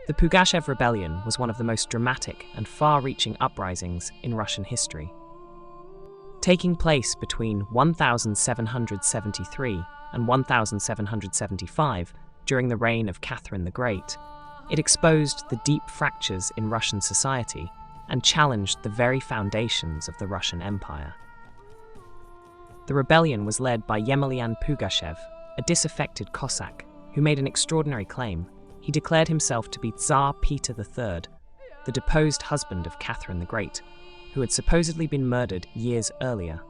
The Pugachev Rebellion was one of the most dramatic and far-reaching uprisings in Russian history. Taking place between 1773 and 1775 during the reign of Catherine the Great, it exposed the deep fractures in Russian society and challenged the very foundations of the Russian Empire. The rebellion was led by Yemelyan Pugachev, a disaffected Cossack who made an extraordinary claim. He declared himself to be Tsar Peter III, the deposed husband of Catherine the Great, who had supposedly been murdered years earlier.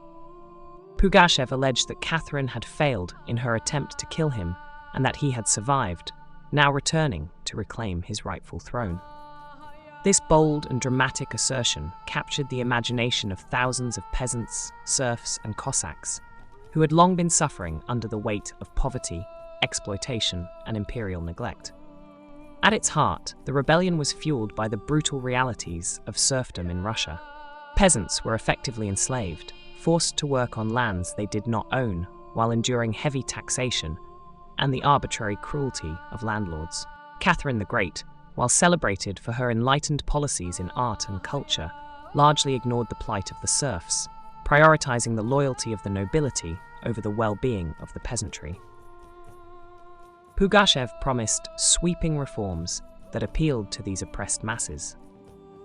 Pugachev alleged that Catherine had failed in her attempt to kill him and that he had survived, now returning to reclaim his rightful throne. This bold and dramatic assertion captured the imagination of thousands of peasants, serfs, and Cossacks who had long been suffering under the weight of poverty, exploitation, and imperial neglect. At its heart, the rebellion was fueled by the brutal realities of serfdom in Russia. Peasants were effectively enslaved, forced to work on lands they did not own while enduring heavy taxation and the arbitrary cruelty of landlords. Catherine the Great, while celebrated for her enlightened policies in art and culture, largely ignored the plight of the serfs, prioritizing the loyalty of the nobility over the well-being of the peasantry. Pugachev promised sweeping reforms that appealed to these oppressed masses.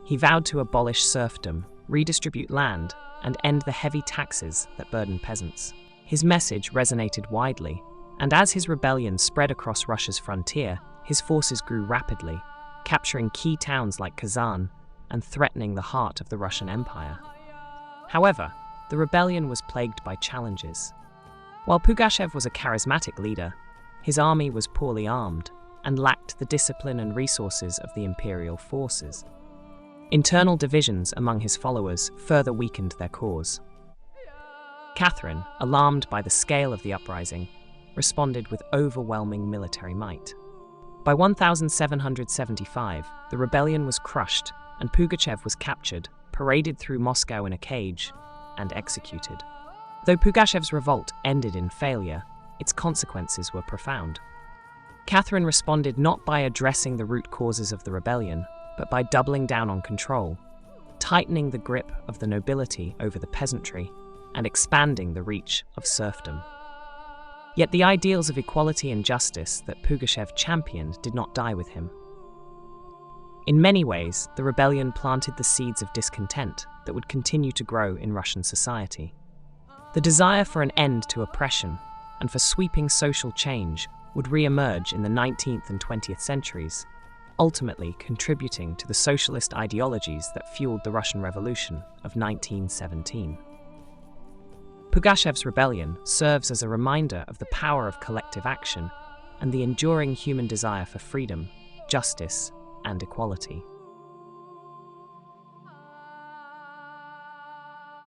He vowed to abolish serfdom, redistribute land, and end the heavy taxes that burdened peasants. His message resonated widely, and as his rebellion spread across Russia's frontier, his forces grew rapidly, capturing key towns like Kazan and threatening the heart of the Russian Empire. However, the rebellion was plagued by challenges. While Pugachev was a charismatic leader, his army was poorly armed and lacked the discipline and resources of the imperial forces. Internal divisions among his followers further weakened their cause. Catherine, alarmed by the scale of the uprising, responded with overwhelming military might. By 1775, the rebellion was crushed and Pugachev was captured, paraded through Moscow in a cage, and executed. Though Pugachev's revolt ended in failure, its consequences were profound. Catherine responded not by addressing the root causes of the rebellion, but by doubling down on control, tightening the grip of the nobility over the peasantry, and expanding the reach of serfdom. Yet the ideals of equality and justice that Pugachev championed did not die with him. In many ways, the rebellion planted the seeds of discontent that would continue to grow in Russian society. The desire for an end to oppression and for sweeping social change would re-emerge in the 19th and 20th centuries, ultimately contributing to the socialist ideologies that fueled the Russian Revolution of 1917. Pugachev's rebellion serves as a reminder of the power of collective action and the enduring human desire for freedom, justice, and equality.